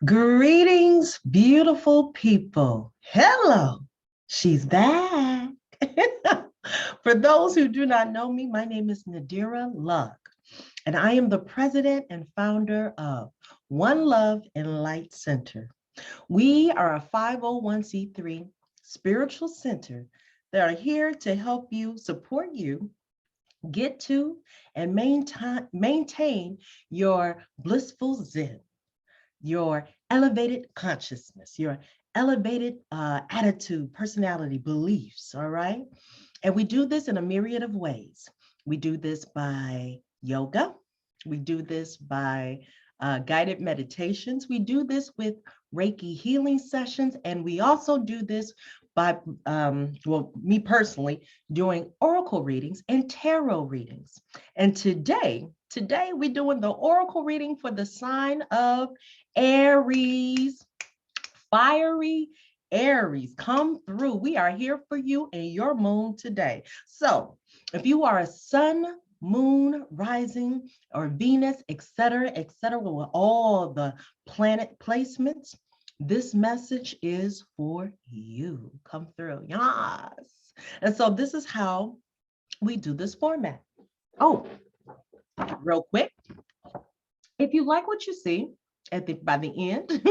Greetings, beautiful people. Hello, she's back. For those who do not know me, my name is Nadira Lugg, and I am the president and founder of One Love and Light Center. We are a 501c3 spiritual center that are here to help you, support you, get to, and maintain your blissful Zen, your elevated consciousness, your elevated attitude, personality, beliefs, all right? And we do this in a myriad of ways. We do this by yoga. We do this by guided meditations. We do this with Reiki healing sessions. And we also do this by, well, me personally, doing oracle readings and tarot readings. And today we're doing the oracle reading for the sign of Aries. Fiery Aries, come through. We are here for you and your moon today. So if you are a sun, moon, rising, or Venus, etc., with all the planet placements, this message is for you. Come through. Yes. And so this is how we do this format. Oh, real quick, if you like what you see by the end,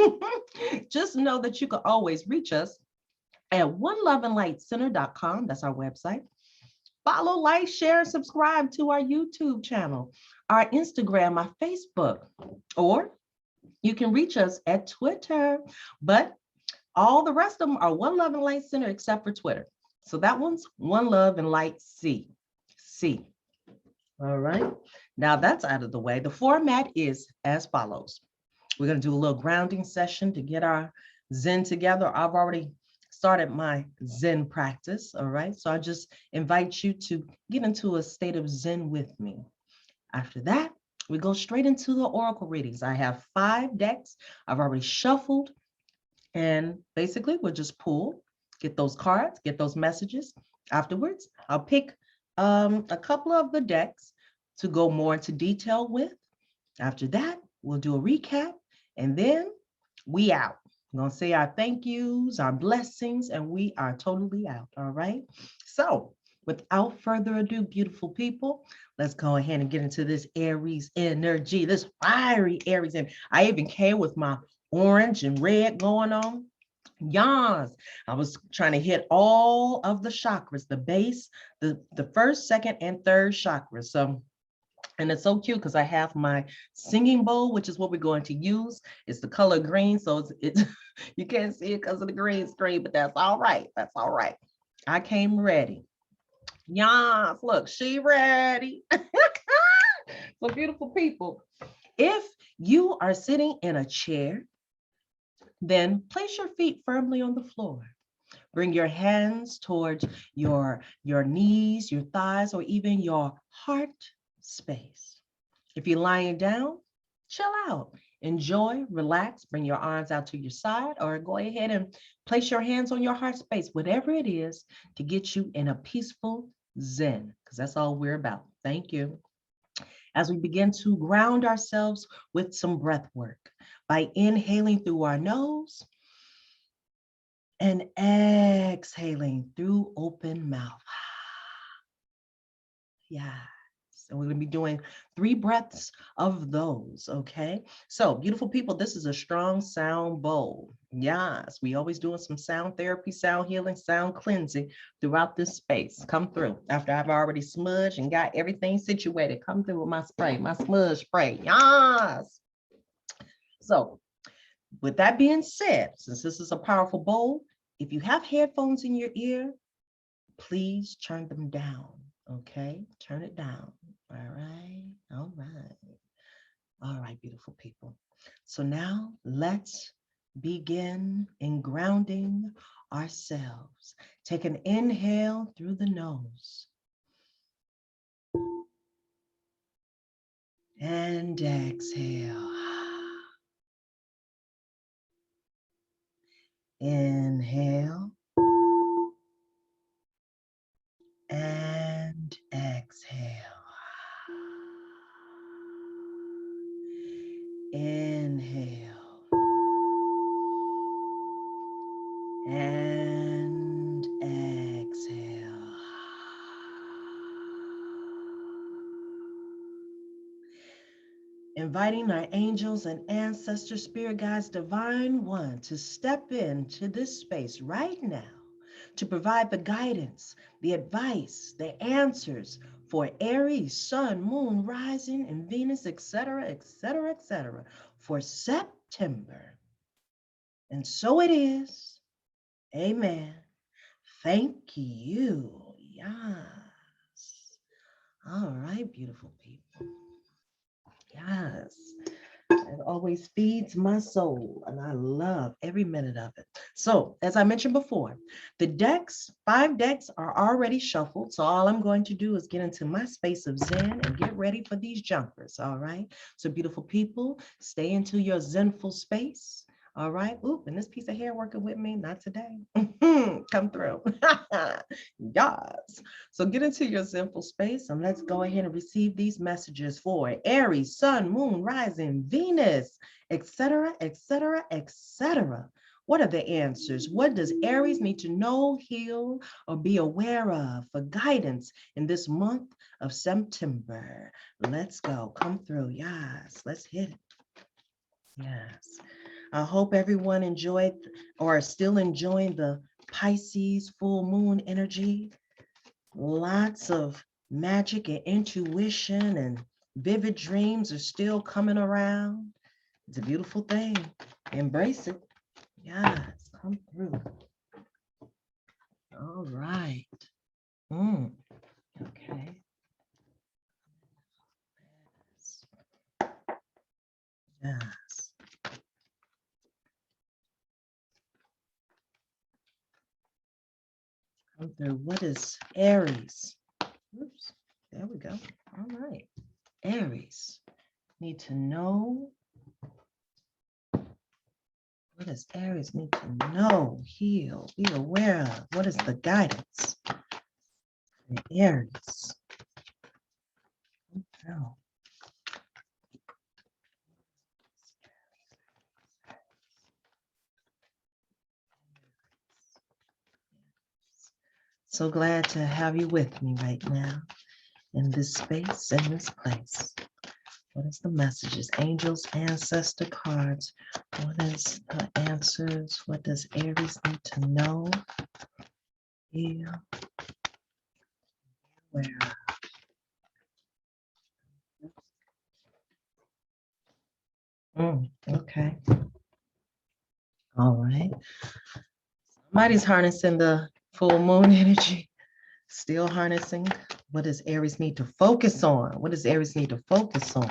just know that you can always reach us at oneloveandlightcenter.com. That's our website. Follow, like, share, subscribe to our YouTube channel, our Instagram, our Facebook, or you can reach us at Twitter. But all the rest of them are One Love and Light Center except for Twitter. So that one's One Love and Light C. All right. Now that's out of the way. The format is as follows. We're going to do a little grounding session to get our Zen together. I've already started my Zen practice. All right. So I just invite you to get into a state of Zen with me. After that, we go straight into the oracle readings. I have 5 decks. I've already shuffled. And basically, we'll just pull, get those cards, get those messages. Afterwards, I'll pick a couple of the decks to go more into detail with. After that, we'll do a recap, and then we out. We're going to say our thank yous, our blessings, and we are totally out, all right? So without further ado, beautiful people, let's go ahead and get into this Aries energy, this fiery Aries. And I even came with my orange and red going on. Yes, I was trying to hit all of the chakras, the base, the first, second, and third chakras. So, and it's so cute because I have my singing bowl, which is what we're going to use. It's the color green, so it's you can't see it because of the green screen, but that's all right. That's all right. I came ready. Yes, look, she ready. So beautiful people. If you are sitting in a chair, then place your feet firmly on the floor. Bring your hands towards your knees, your thighs, or even your heart space. If you're lying down, chill out. Enjoy, relax, bring your arms out to your side, or go ahead and place your hands on your heart space, whatever it is, to get you in a peaceful Zen, because that's all we're about. Thank you. As we begin to ground ourselves with some breath work by inhaling through our nose and exhaling through open mouth. Yes. And we're going to be doing 3 breaths of those, okay? So, beautiful people, this is a strong sound bowl. Yes, we always doing some sound therapy, sound healing, sound cleansing throughout this space. Come through. After I've already smudged and got everything situated, come through with my spray, my smudge spray. Yes. So, with that being said, since this is a powerful bowl, if you have headphones in your ear, please turn them down, okay? Turn it down. All right, all right. All right, beautiful people. So now let's begin in grounding ourselves. Take an inhale through the nose. And exhale. Inhale. And exhale. Inhale inviting our angels and ancestors, spirit guides, divine one, to step into this space right now to provide the guidance, the advice, the answers for Aries, Sun, Moon, Rising, and Venus, etc., etc., etc., for September. And so it is. Amen. Thank you. Yes. All right, beautiful people. Yes. It always feeds my soul, and I love every minute of it. So, as I mentioned before, the decks, 5 decks are already shuffled. So all I'm going to do is get into my space of Zen and get ready for these jumpers, all right? So beautiful people, stay into your Zenful space. All right. Oop, and this piece of hair working with me, not today. Come through. Yes. So get into your Zenful space and let's go ahead and receive these messages for Aries, Sun, Moon, Rising, Venus, etc., etc., etc. What are the answers? What does Aries need to know, heal, or be aware of for guidance in this month of September? Let's go. Come through. Yes. Let's hit it. Yes. I hope everyone enjoyed or are still enjoying the Pisces full moon energy. Lots of magic and intuition and vivid dreams are still coming around. It's a beautiful thing. Embrace it. Yes, come through. All right. Okay. Yes. Come through. What is Aries? Oops. There we go. All right. Aries. Need to know. What does Aries need to know, heal, be aware of? What is the guidance for Aries? Oh. So glad to have you with me right now in this space, in this place. What is the messages? Angels, ancestor cards. What is the answers? What does Aries need to know? Heal. Where? Okay. All right. Somebody's harnessing the full moon energy. Still harnessing. What does Aries need to focus on? What does Aries need to focus on?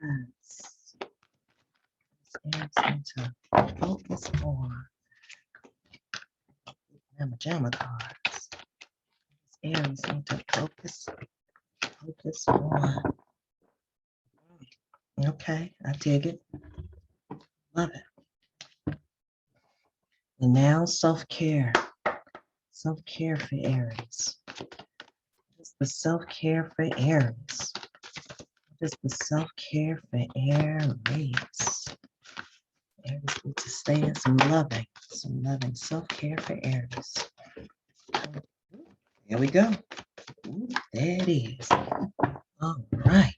Yes. Aries need to focus on. Namajama cards. Aries need to focus on. Okay, I dig it. Love it. And now self-care. Self-care for Aries. What is the self-care for Aries? What is the self-care for Aries? Aries need to stay in some loving self-care for Aries. Here we go. Ooh, there it is. All right.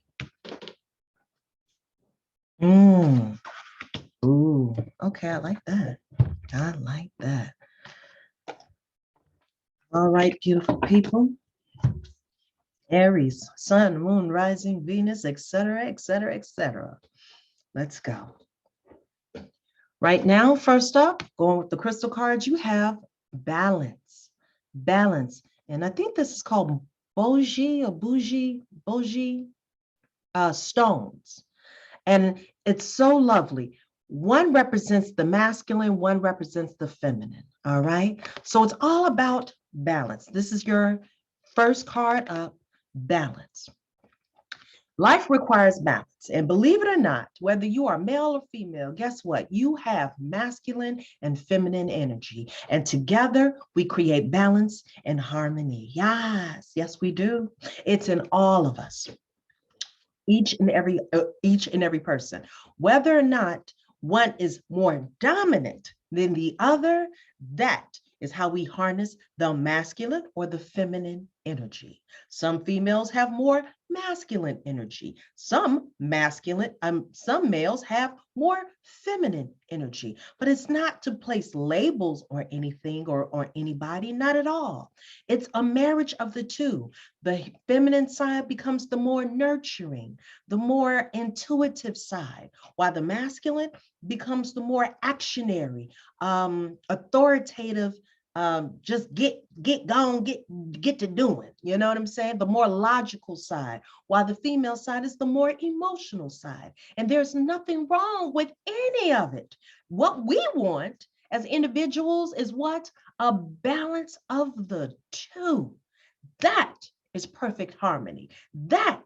Ooh, okay, I like that. I like that. All right, beautiful people. Aries, Sun, Moon, Rising, Venus, etc., etc., etc. Let's go. Right now, first up, going with the crystal cards, you have balance. Balance. And I think this is called bougie stones. And it's so lovely. One represents the masculine, one represents the feminine. All right. So it's all about balance. This is your first card up, balance. Life requires balance. And believe it or not, whether you are male or female, guess what? You have masculine and feminine energy. And together we create balance and harmony. Yes, yes, we do. It's in all of us. Each and every person, whether or not one is more dominant than the other, that is how we harness the masculine or the feminine energy. Some females have more masculine energy. Some males have more feminine energy. But it's not to place labels or anything or anybody, not at all. It's a marriage of the two. The feminine side becomes the more nurturing, the more intuitive side, while the masculine becomes the more actionary, authoritative, just get to doing, you know what I'm saying? The more logical side, while the female side is the more emotional side. And there's nothing wrong with any of it. What we want as individuals is what? A balance of the two. That is perfect harmony. That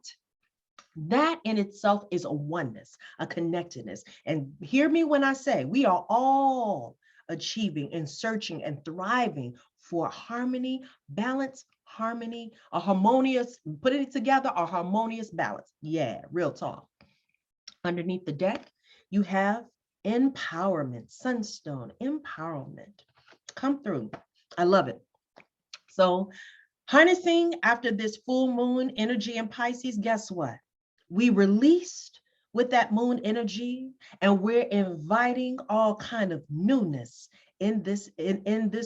in itself is a oneness, a connectedness. And hear me when I say we are all achieving and searching and thriving for harmony, balance, harmony, a harmonious, putting it together, a harmonious balance. Yeah, real talk. Underneath the deck, you have empowerment, sunstone, empowerment. Come through. I love it. So harnessing after this full moon energy in Pisces, guess what? We released with that moon energy, and we're inviting all kind of newness in this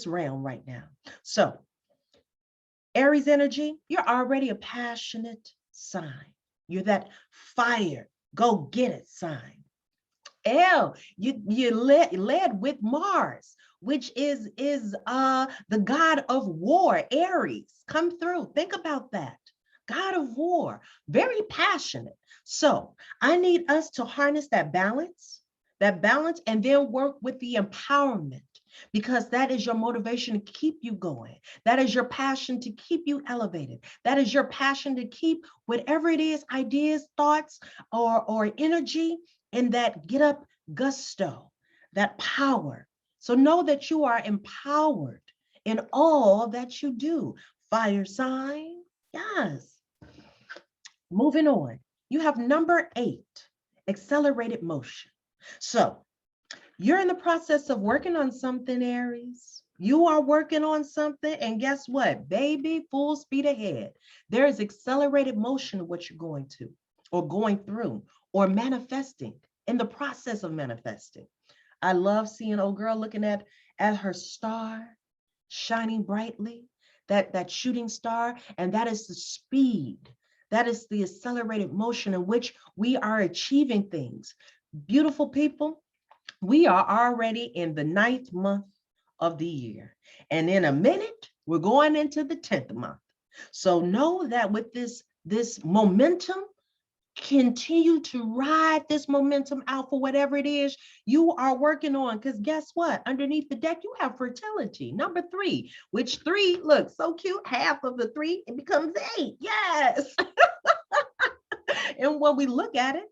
realm right now. So Aries energy, you're already a passionate sign. You're that fire, go get it sign. You led with Mars, which is the god of war, Aries. Come through. Think about that. God of war, very passionate. So I need us to harness that balance, and then work with the empowerment, because that is your motivation to keep you going. That is your passion to keep you elevated. That is your passion to keep whatever it is, ideas, thoughts, or energy, in that get up gusto, that power. So know that you are empowered in all that you do. Fire sign, yes. Moving on, you have number 8, accelerated motion. So you're in the process of working on something, Aries. You are working on something, and guess what, baby, full speed ahead. There is accelerated motion of what you're going to, or going through, or manifesting, in the process of manifesting. I love seeing old girl looking at her star shining brightly, that shooting star, and that is the speed. That is the accelerated motion in which we are achieving things. Beautiful people, we are already in the 9th month of the year. And in a minute, we're going into the 10th month. So know that with this momentum, continue to ride this momentum out for whatever it is you are working on. Because guess what? Underneath the deck, you have fertility. Number 3, which 3 looks so cute. Half of the 3, it becomes 8. Yes. And when we look at it,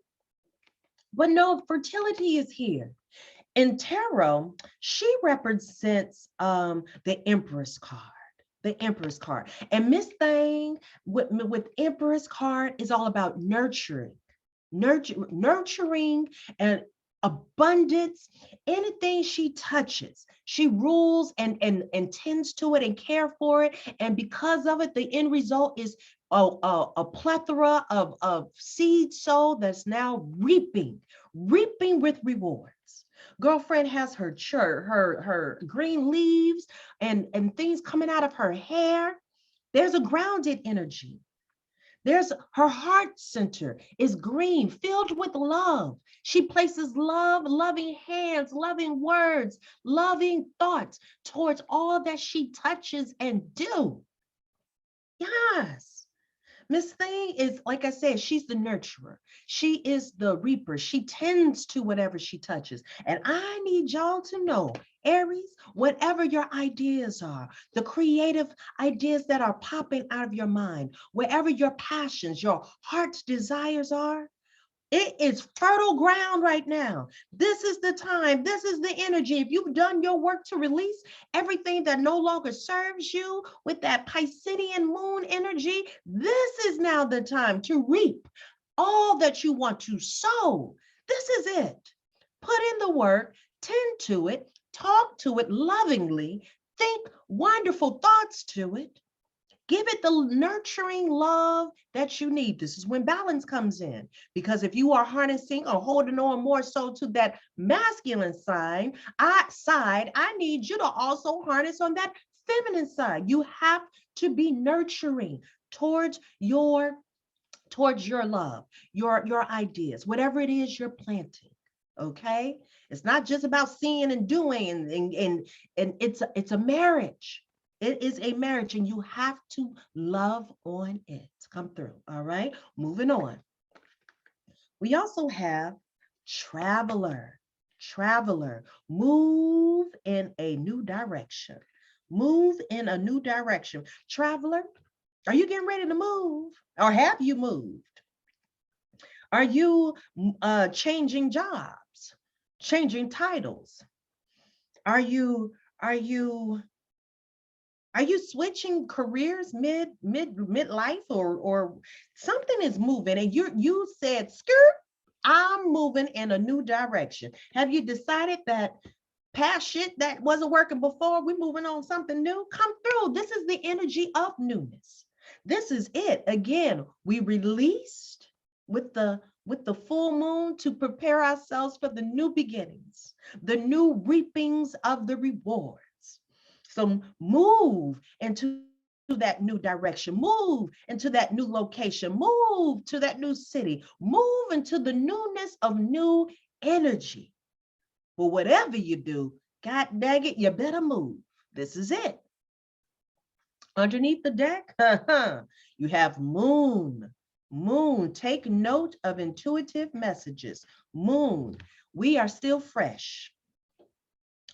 but no, fertility is here. In tarot, she represents the Empress card. The Empress card. And Miss Thing with Empress card is all about nurturing and abundance. Anything she touches, she rules and tends to it and care for it. And because of it, the end result is a plethora of seed soul that's now reaping with rewards. Girlfriend has her green leaves and things coming out of her hair. There's a grounded energy. There's her heart center is green, filled with love. She places love, loving hands, loving words, loving thoughts towards all that she touches and do. Yes. Miss Thing is, like I said, she's the nurturer. She is the reaper. She tends to whatever she touches. And I need y'all to know, Aries, whatever your ideas are, the creative ideas that are popping out of your mind, wherever your passions, your heart's desires are, it is fertile ground right now. This is the time. This is the energy. If you've done your work to release everything that no longer serves you with that Piscean moon energy, this is now the time to reap all that you want to sow. This is it. Put in the work, tend to it, talk to it lovingly, think wonderful thoughts to it. Give it the nurturing love that you need. This is when balance comes in. Because if you are harnessing or holding on more so to that masculine side, I need you to also harness on that feminine side. You have to be nurturing towards your love, your ideas, whatever it is you're planting. Okay, it's not just about seeing and doing, and it's a marriage. It is a marriage, and you have to love on it. Come through. All right, moving on. We also have traveler. Traveler, move in a new direction. Move in a new direction. Traveler, are you getting ready to move, or have you moved? Are you changing jobs, changing titles? Are you switching careers midlife, or something is moving and you said, skirt, I'm moving in a new direction. Have you decided that past shit that wasn't working before, we're moving on something new? Come through. This is the energy of newness. This is it. Again, we released with the full moon to prepare ourselves for the new beginnings, the new reapings of the rewards. So move into that new direction, move into that new location, move to that new city, move into the newness of new energy. But whatever you do, God dang it, you better move. This is it. Underneath the deck, you have moon. Moon, take note of intuitive messages. Moon, we are still fresh.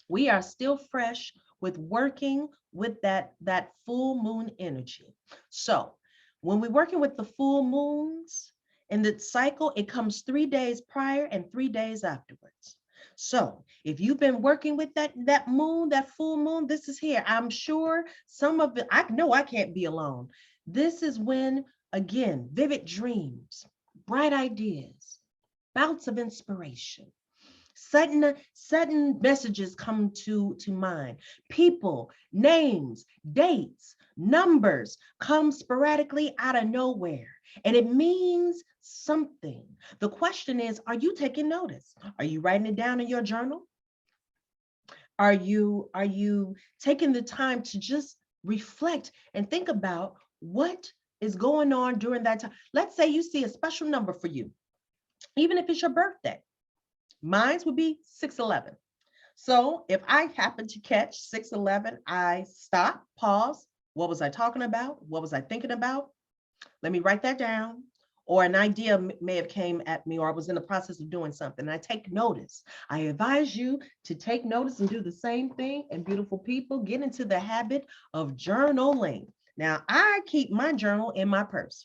We are still fresh with working with that full moon energy. So when we're working with the full moons in the cycle, it comes 3 days prior and 3 days afterwards. So if you've been working with that moon, that full moon, this is here. I'm sure some of it, I know I can't be alone. This is when, again, vivid dreams, bright ideas, bouts of inspiration, sudden messages come to mind. People, names, dates, numbers come sporadically out of nowhere, and it means something. The question is, are you taking notice? Are you writing it down in your journal? Are you taking the time to just reflect and think about what is going on during that time? Let's say you see a special number for you, even if it's your birthday. Mine would be 611. So if I happen to catch 611, I stop, pause. What was I talking about? What was I thinking about? Let me write that down. Or an idea may have came at me, or I was in the process of doing something, and I take notice. I advise you to take notice and do the same thing. And beautiful people, get into the habit of journaling. Now, I keep my journal in my purse.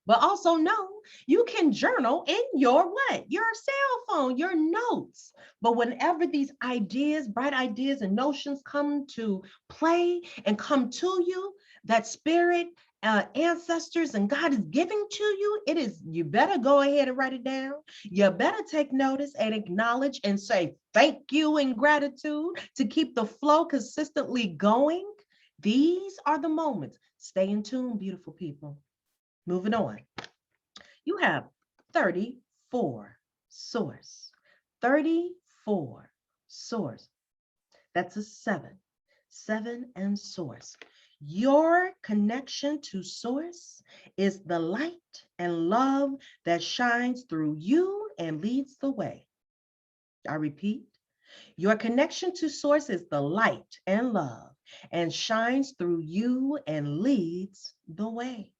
But also know you can journal in your what? Your cell phone, your notes. But whenever these ideas, bright ideas and notions come to play and come to you, that spirit, ancestors, and God is giving to you, you better go ahead and write it down. You better take notice and acknowledge and say thank you and gratitude to keep the flow consistently going. These are the moments. Stay in tune, beautiful people. Moving on. You have 34 source. 34 source. That's a 7. 7 and source. Your connection to source is the light and love that shines through you and leads the way. I repeat, your connection to source is the light and love and shines through you and leads the way.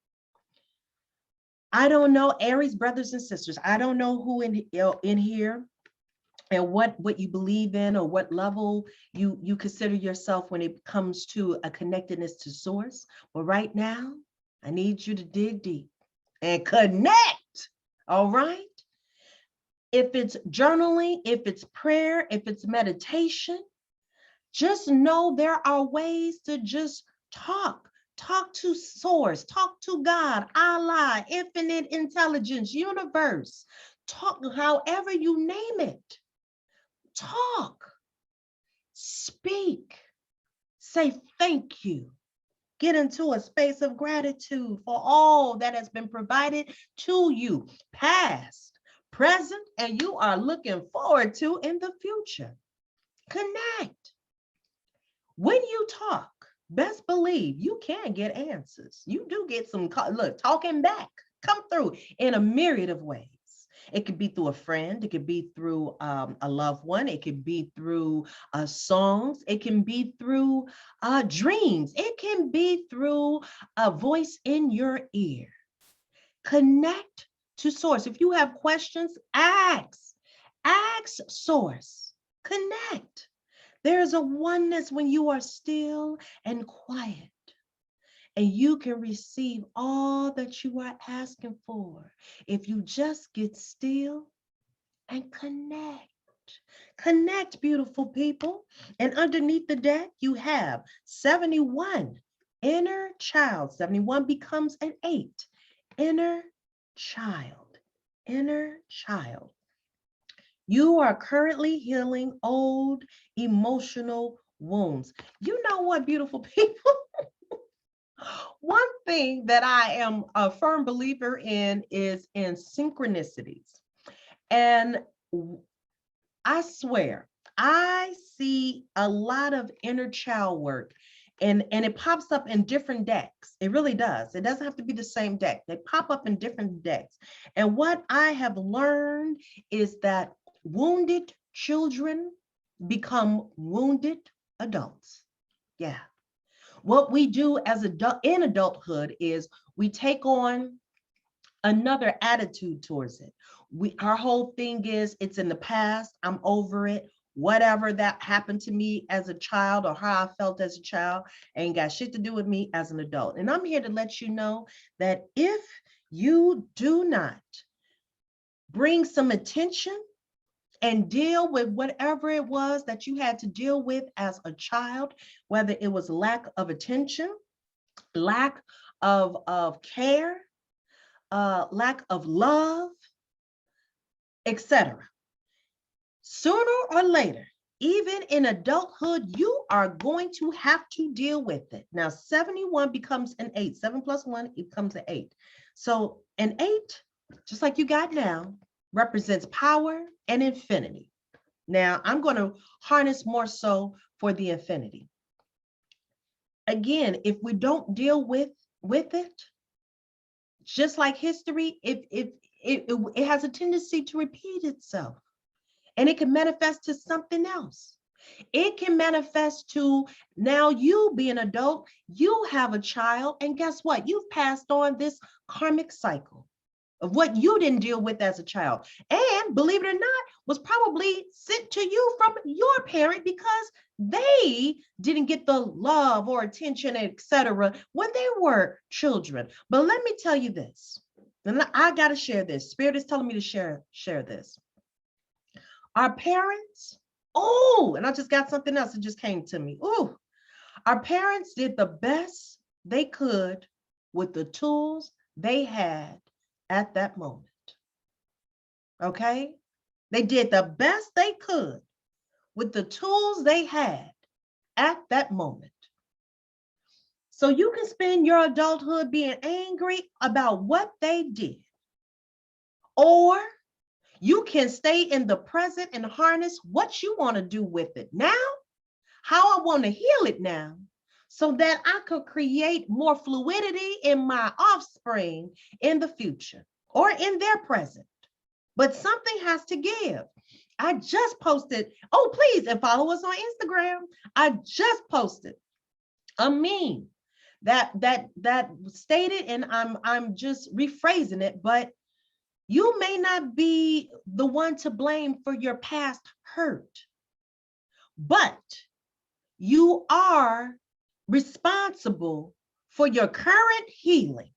I don't know, Aries brothers and sisters, I don't know who in here and what you believe in or what level you consider yourself when it comes to a connectedness to source. But right now, I need you to dig deep and connect, all right? If it's journaling, if it's prayer, if it's meditation, just know there are ways to just talk to source, talk to God, Allah, infinite intelligence, universe, talk however you name it. Talk, speak, say thank you, Get into a space of gratitude for all that has been provided to you, past, present, and you are looking forward to in the future. Connect. When you talk, best believe you can get answers. You do get some, look, talking back, come through in a myriad of ways. It could be through a friend. It could be through a loved one. It could be through songs. It can be through dreams. It can be through a voice in your ear. Connect to source. If you have questions, ask. Ask source. Connect. There is a oneness when you are still and quiet, and you can receive all that you are asking for if you just get still and connect. Connect, beautiful people. And underneath the deck, you have 71, inner child. 71 becomes an 8, inner child, inner child. You are currently healing old emotional wounds. You know what, beautiful people? One thing that I am a firm believer in is in synchronicities. And I swear, I see a lot of inner child work, and it pops up in different decks. It really does. It doesn't have to be the same deck. They pop up in different decks. And what I have learned is that wounded children become wounded adults. Yeah. What we do as in adulthood is we take on another attitude towards it. Our whole thing is it's in the past. I'm over it. Whatever that happened to me as a child or how I felt as a child ain't got shit to do with me as an adult. And I'm here to let you know that if you do not bring some attention and deal with whatever it was that you had to deal with as a child, whether it was lack of attention, lack of care, lack of love, etc. Sooner or later, even in adulthood, you are going to have to deal with it. Now, 71 becomes an 8. 7 plus 1 becomes an 8. So an 8, just like you got now, represents power and infinity. Now, I'm going to harness more so for the infinity. Again, if we don't deal with it, just like history, it has a tendency to repeat itself, and it can manifest to something else. It can manifest to now you be an adult, you have a child, and guess what? You've passed on this karmic cycle of what you didn't deal with as a child. And believe it or not, was probably sent to you from your parent because they didn't get the love or attention, etc., when they were children. But let me tell you this, and I got to share this. Spirit is telling me to share this. Our parents, and I just got something else that just came to me. Our parents did the best they could with the tools they had at that moment. Okay? They did the best they could with the tools they had at that moment. So you can spend your adulthood being angry about what they did, or you can stay in the present and harness what you want to do with it now, how I want to heal it now, so that I could create more fluidity in my offspring in the future or in their present. But something has to give. I just posted, please, and follow us on Instagram. I just posted a meme that stated, and I'm just rephrasing it, but you may not be the one to blame for your past hurt, but you are responsible for your current healing.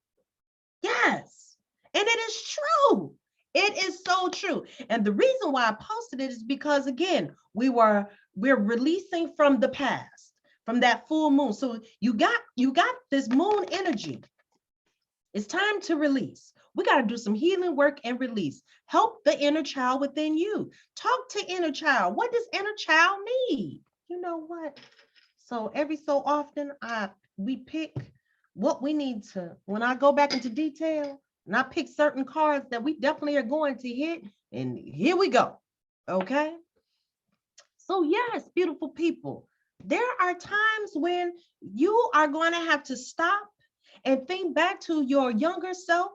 Yes, and it is true. It is so true. And the reason why I posted it is because, again, we're releasing from the past, from that full moon. So you got this moon energy. It's time to release. We got to do some healing work and release. Help the inner child within you. Talk to inner child. What does inner child need? You know what? So every so often, I we pick what we need to, when I go back into detail, and I pick certain cards that we definitely are going to hit, and here we go. Okay. So yes, beautiful people, there are times when you are going to have to stop and think back to your younger self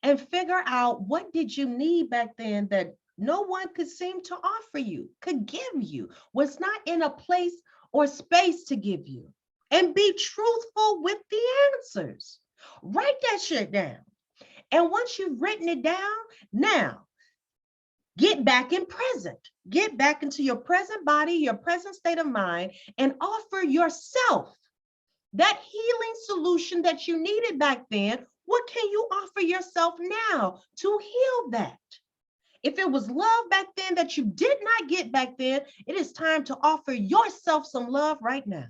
and figure out what did you need back then that no one could seem to offer you, could give you, was not in a place or space to give you. And be truthful with the answers. Write that shit down. And once you've written it down, now get back in present. Get back into your present body, your present state of mind, and offer yourself that healing solution that you needed back then. What can you offer yourself now to heal that? If it was love back then that you did not get back then, it is time to offer yourself some love right now.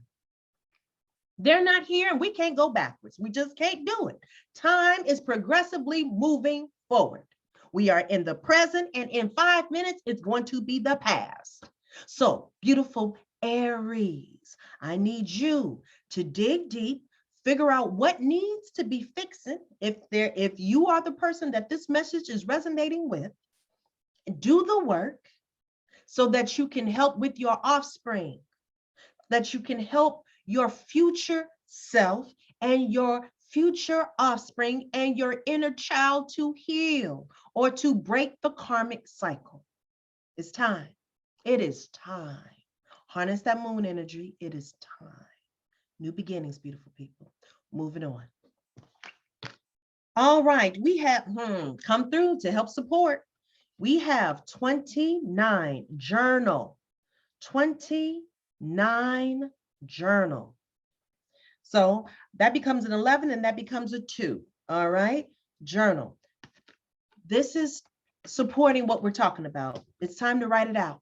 They're not here and we can't go backwards. We just can't do it. Time is progressively moving forward. We are in the present, and in 5 minutes, it's going to be the past. So, beautiful Aries, I need you to dig deep, figure out what needs to be fixing. If you are the person that this message is resonating with, do the work so that you can help with your offspring, that you can help your future self and your future offspring and your inner child to heal or to break the karmic cycle. It's time. It is time. Harness that moon energy. It is time. New beginnings, beautiful people. Moving on. All right, we have come through to help support. We have 29 journal. 29 journal. So that becomes an 11 and that becomes a 2. All right, journal. This is supporting what we're talking about. It's time to write it out.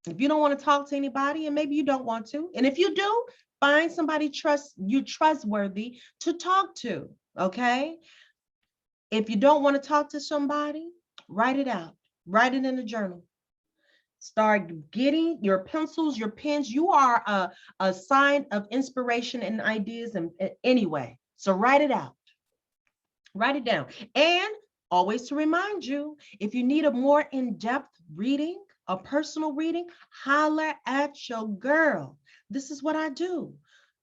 If you don't want to talk to anybody, and maybe you don't want to, and if you do, find somebody trustworthy to talk to, okay? If you don't want to talk to somebody, write it out. Write it in a journal. Start getting your pencils, your pens. You are a sign of inspiration and ideas and anyway. So write it out. Write it down. And always to remind you, if you need a more in-depth reading, a personal reading, holler at your girl. This is what I do.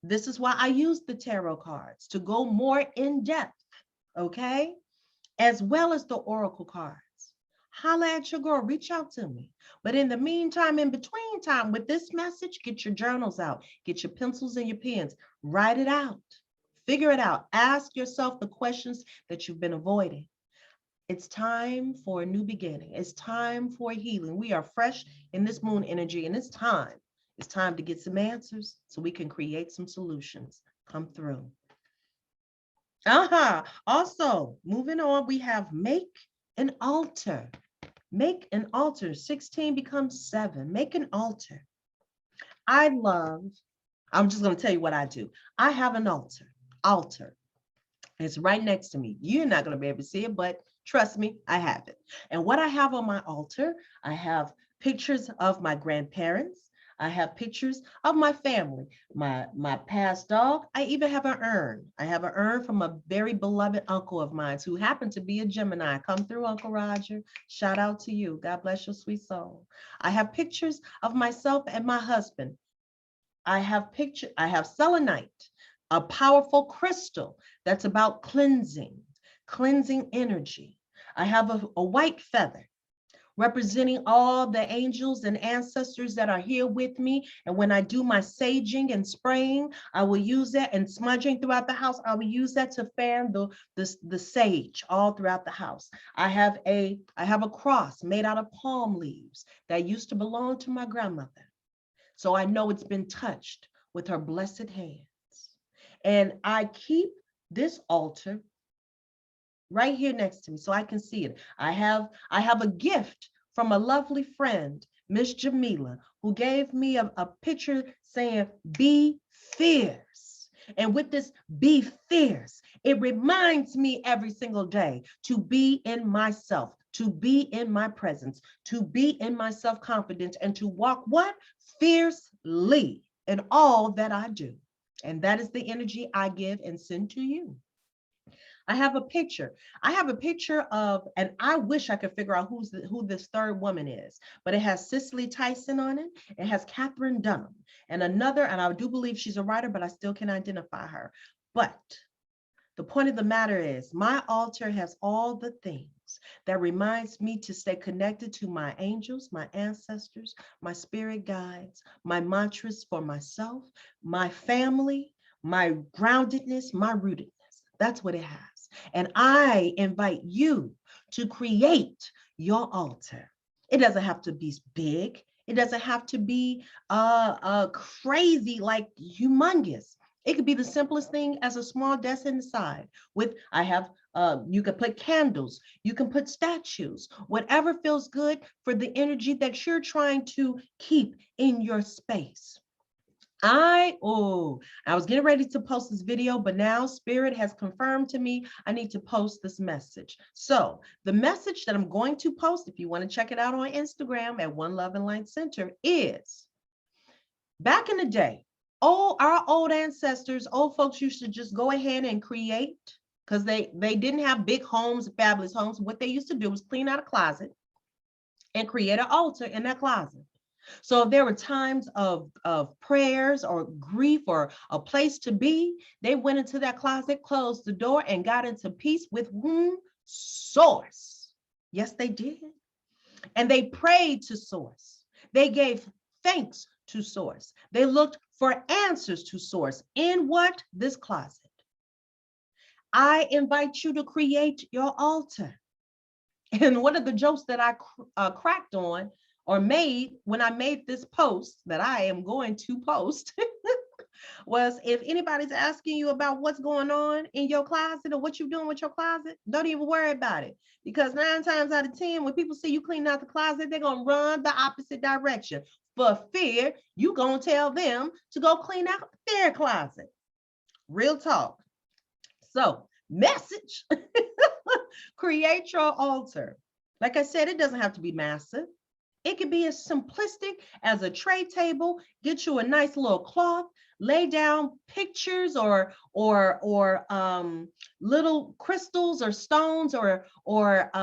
This is why I use the tarot cards to go more in depth, okay? As well as the oracle cards. Holler at your girl, reach out to me. But in the meantime, in between time with this message, get your journals out, get your pencils and your pens, write it out, figure it out. Ask yourself the questions that you've been avoiding. It's time for a new beginning. It's time for healing. We are fresh in this moon energy, and it's time. It's time to get some answers so we can create some solutions. Come through. Also, moving on, we have make an altar. Make an altar. 16 becomes 7. Make an altar. I'm just going to tell you what I do. I have an altar. It's right next to me. You're not going to be able to see it, but trust me, I have it. And what I have on my altar, I have pictures of my grandparents. I have pictures of my family, my past dog. I even have an urn. I have an urn from a very beloved uncle of mine who happened to be a Gemini. Come through, Uncle Roger. Shout out to you. God bless your sweet soul. I have pictures of myself and my husband. I have selenite, a powerful crystal that's about cleansing energy. I have a white feather representing all the angels and ancestors that are here with me. And when I do my saging and spraying, I will use that, and smudging throughout the house, I will use that to fan the sage all throughout the house. I have a cross made out of palm leaves that used to belong to my grandmother. So I know it's been touched with her blessed hands. And I keep this altar right here next to me so I can see it. I have a gift from a lovely friend, Miss Jamila, who gave me a picture saying, be fierce. And with this be fierce, it reminds me every single day to be in myself, to be in my presence, to be in my self-confidence, and to walk what? Fiercely in all that I do. And that is the energy I give and send to you. I have a picture. I have a picture of, and I wish I could figure out who this third woman is, but it has Cicely Tyson on it. It has Catherine Dunham and another, and I do believe she's a writer, but I still can identify her. But the point of the matter is my altar has all the things that reminds me to stay connected to my angels, my ancestors, my spirit guides, my mantras for myself, my family, my groundedness, my rootedness. That's what it has. And I invite you to create your altar. It doesn't have to be big. It doesn't have to be crazy, like humongous. It could be the simplest thing as a small desk inside with, you can put candles, you can put statues, whatever feels good for the energy that you're trying to keep in your space. I was getting ready to post this video, but now Spirit has confirmed to me I need to post this message. So the message that I'm going to post, if you want to check it out on Instagram at One Love and Light Center, is back in the day, our old ancestors, old folks used to just go ahead and create, because they didn't have big homes, fabulous homes. What they used to do was clean out a closet and create an altar in that closet. So if there were times of prayers or grief or a place to be, they went into that closet, closed the door, and got into peace with whom? Source. Yes, they did. And they prayed to Source. They gave thanks to Source. They looked for answers to Source in what? This closet. I invite you to create your altar. And one of the jokes that I cracked on or made when I made this post that I am going to post was, if anybody's asking you about what's going on in your closet or what you're doing with your closet, don't even worry about it. Because 9 times out of 10, when people see you cleaning out the closet, they're going to run the opposite direction for fear you're going to tell them to go clean out their closet. Real talk. So, message, create your altar. Like I said, it doesn't have to be massive. It could be as simplistic as a tray table. Get you a nice little cloth, lay down pictures or little crystals or stones or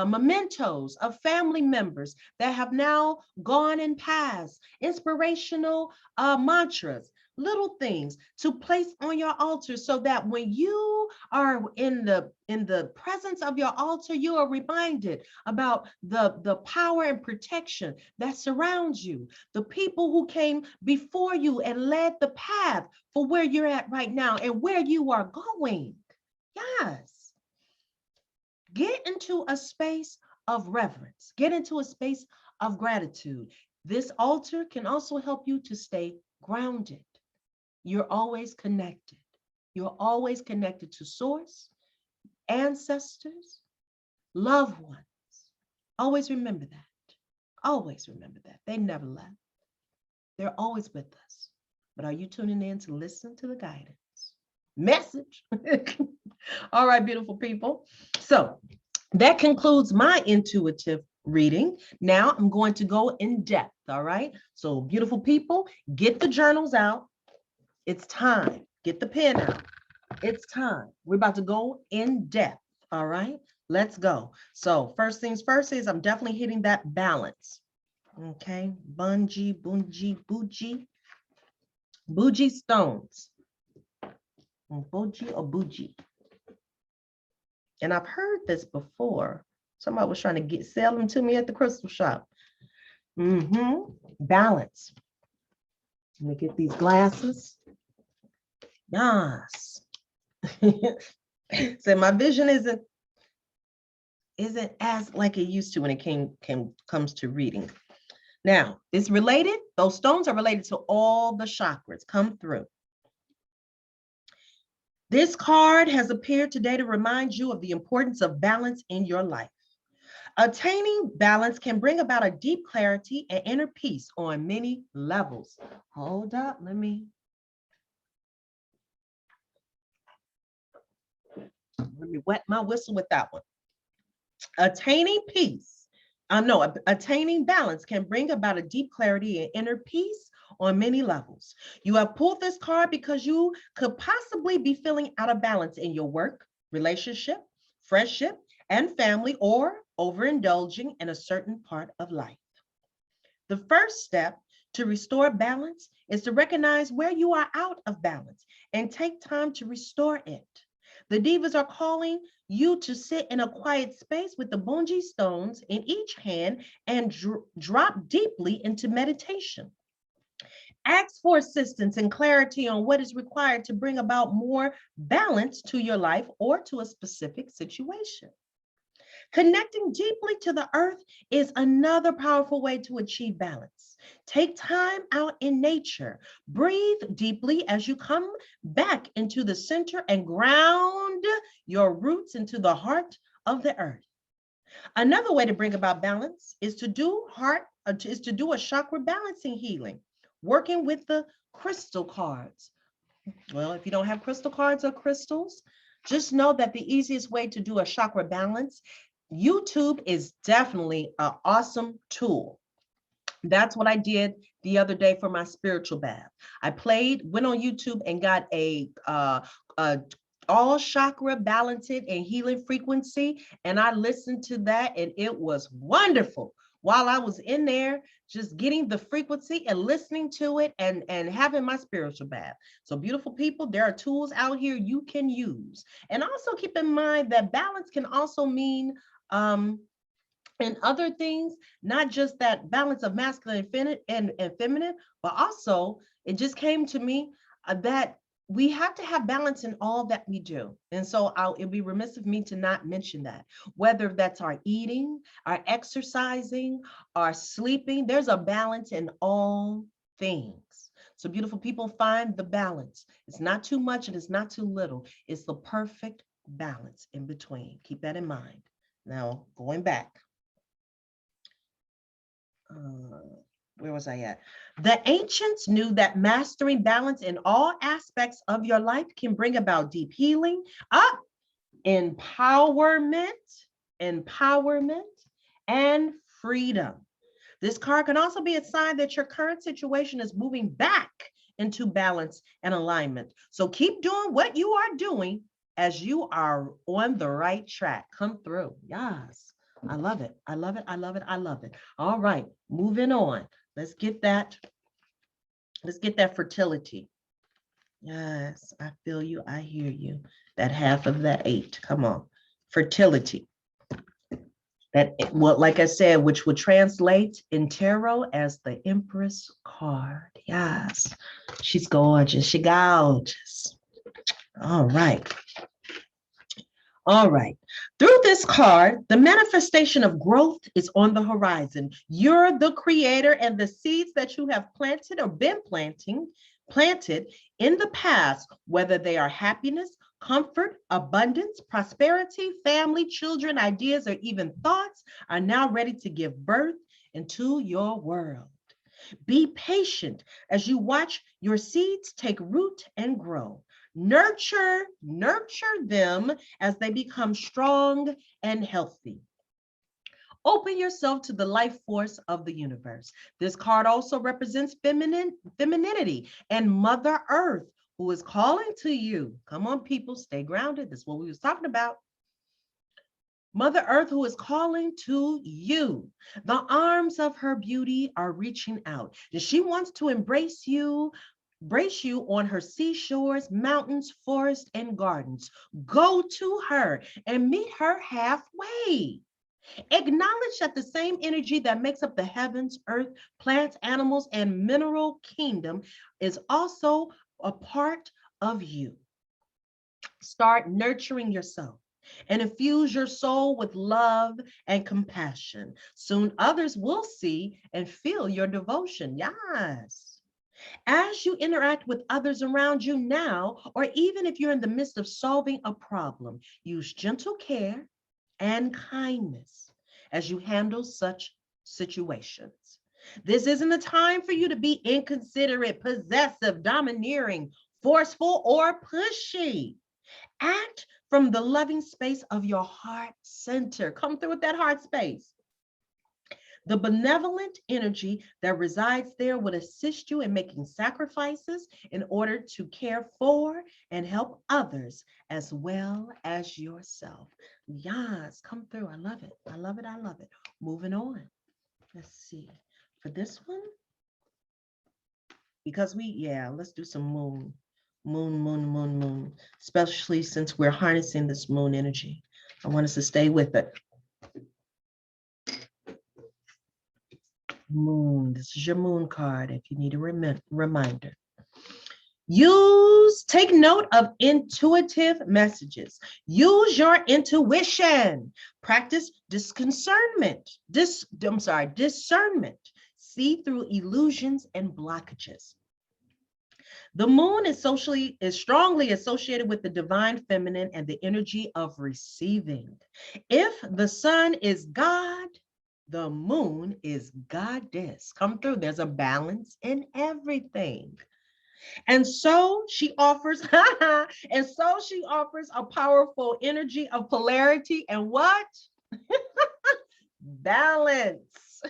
mementos of family members that have now gone and passed, inspirational mantras, little things to place on your altar, so that when you are in the presence of your altar, you are reminded about the power and protection that surrounds you, the people who came before you and led the path for where you're at right now and where you are going. Yes. Get into a space of reverence. Get into a space of gratitude. This altar can also help you to stay grounded. You're always connected. You're always connected to Source, ancestors, loved ones. Always remember that. Always remember that. They never left. They're always with us. But are you tuning in to listen to the guidance? Message. All right, beautiful people. So that concludes my intuitive reading. Now I'm going to go in depth. All right. So, beautiful people, get the journals out. It's time. Get the pen out. It's time. We're about to go in depth. All right, let's go. So first things first is I'm definitely hitting that balance. Okay, bungee, bunji, bougie stones. Bougie or bougie. And I've heard this before. Somebody was trying to sell them to me at the crystal shop. Balance. Let me get these glasses. Yes. So my vision isn't as like it used to when it comes to reading. Now, it's related. Those stones are related to all the chakras. Come through. This card has appeared today to remind you of the importance of balance in your life. Attaining balance can bring about a deep clarity and inner peace on many levels. Hold up, let me wet my whistle with that one. Attaining peace No, attaining balance can bring about a deep clarity and inner peace on many levels. You have pulled this card because you could possibly be feeling out of balance in your work, relationship, friendship, and family, or overindulging in a certain part of life. The first step to restore balance is to recognize where you are out of balance and take time to restore it. The divas are calling you to sit in a quiet space with the bunji stones in each hand and drop deeply into meditation. Ask for assistance and clarity on what is required to bring about more balance to your life or to a specific situation. Connecting deeply to the earth is another powerful way to achieve balance. Take time out in nature. Breathe deeply as you come back into the center and ground your roots into the heart of the earth. Another way to bring about balance is to do a chakra balancing healing, working with the crystal cards. Well, if you don't have crystal cards or crystals, just know that the easiest way to do a chakra balance, YouTube is definitely an awesome tool. That's what I did the other day for my spiritual bath. I went on YouTube and got a all chakra balancing and healing frequency, and I listened to that, and it was wonderful. While I was in there, just getting the frequency and listening to it and having my spiritual bath. So beautiful people, there are tools out here you can use. And also keep in mind that balance can also mean and other things, not just that balance of masculine and feminine, but also it just came to me that we have to have balance in all that we do. And so it'd be remiss of me to not mention that, whether that's our eating, our exercising, our sleeping, there's a balance in all things. So beautiful people, find the balance. It's not too much and it's not too little. It's the perfect balance in between. Keep that in mind. Now, going back. Where was I at? The ancients knew that mastering balance in all aspects of your life can bring about deep healing, empowerment, and freedom. This card can also be a sign that your current situation is moving back into balance and alignment. So keep doing what you are doing as you are on the right track. Come through. Yes. I love it. I love it. I love it. I love it. All right, moving on. Let's get that fertility. Yes, I feel you. I hear you. That half of that 8. Come on. Fertility. That, well, like I said, which would translate in tarot as the Empress card. Yes. She's gorgeous. She gorgeous. All right. All right. Through this card, the manifestation of growth is on the horizon. You're the creator, and the seeds that you have planted or been planted in the past, whether they are happiness, comfort, abundance, prosperity, family, children, ideas, or even thoughts, are now ready to give birth into your world. Be patient as you watch your seeds take root and grow. Nurture them as they become strong and healthy. Open yourself to the life force of the universe. This card also represents femininity and Mother Earth, who is calling to you. Come on, people, stay grounded. This is what we was talking about. Mother Earth, who is calling to you. The arms of her beauty are reaching out. She wants to embrace you on her seashores, mountains, forests, and gardens. Go to her and meet her halfway. Acknowledge that the same energy that makes up the heavens, earth, plants, animals, and mineral kingdom is also a part of you. Start nurturing yourself and infuse your soul with love and compassion. Soon others will see and feel your devotion. Yes. As you interact with others around you now, or even if you're in the midst of solving a problem, use gentle care and kindness as you handle such situations. This isn't a time for you to be inconsiderate, possessive, domineering, forceful, or pushy. Act from the loving space of your heart center. Come through with that heart space. The benevolent energy that resides there would assist you in making sacrifices in order to care for and help others as well as yourself. Yes, come through. I love it. I love it. I love it. Moving on. Let's see. For this one, because let's do some moon. Moon. Especially since we're harnessing this moon energy. I want us to stay with it. Moon. This is your moon card if you need a reminder. Take note of intuitive messages. Use your intuition. Practice discernment. See through illusions and blockages. The moon is strongly associated with the divine feminine and the energy of receiving. If the sun is God, the moon is goddess. Come through. There's a balance in everything. And so she offers, a powerful energy of polarity and what? Balance.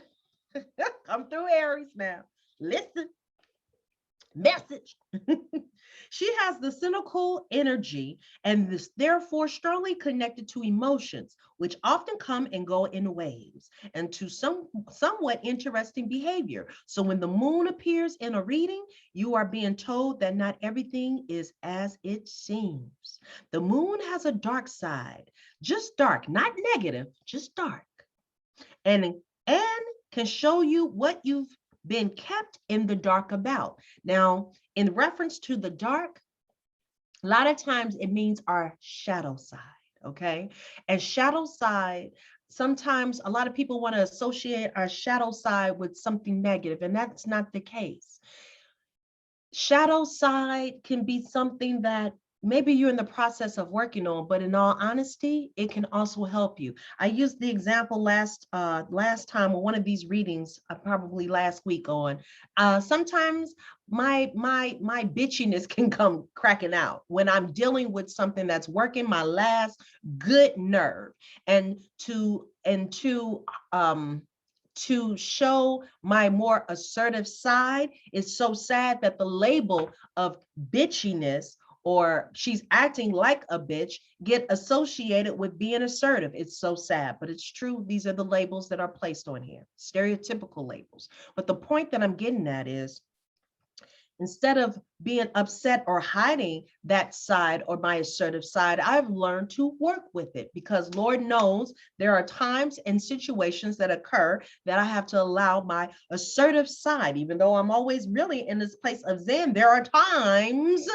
Come through, Aries now. Listen. Message. She has the cynical energy and is therefore strongly connected to emotions, which often come and go in waves, and to somewhat interesting behavior. So when the moon appears in a reading, you are being told that not everything is as it seems. The moon has a dark side, just dark, not negative, just dark, and can show you what you've been kept in the dark about. Now, in reference to the dark, a lot of times it means our shadow side, okay? And shadow side, sometimes a lot of people want to associate our shadow side with something negative, and that's not the case. Shadow side can be something that maybe you're in the process of working on, but in all honesty, it can also help you. I used the example last time on one of these readings, probably last week on, sometimes my bitchiness can come cracking out when I'm dealing with something that's working my last good nerve. And to show my more assertive side, it's so sad that the label of bitchiness or she's acting like a bitch get associated with being assertive. It's so sad, but it's true. These are the labels that are placed on here, stereotypical labels. But the point that I'm getting at is, instead of being upset or hiding that side or my assertive side, I've learned to work with it, because Lord knows there are times and situations that occur that I have to allow my assertive side, even though I'm always really in this place of Zen, there are times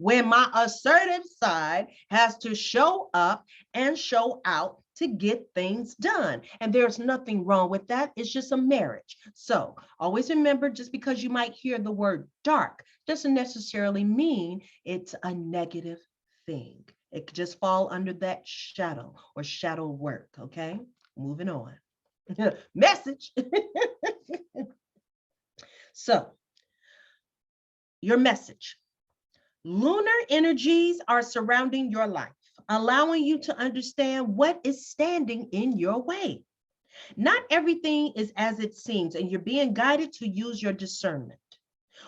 when my assertive side has to show up and show out to get things done. And there's nothing wrong with that. It's just a marriage. So always remember, just because you might hear the word dark doesn't necessarily mean it's a negative thing. It could just fall under that shadow or shadow work, okay? Moving on. Message. So, your message. Lunar energies are surrounding your life, allowing you to understand what is standing in your way. Not everything is as it seems, and you're being guided to use your discernment.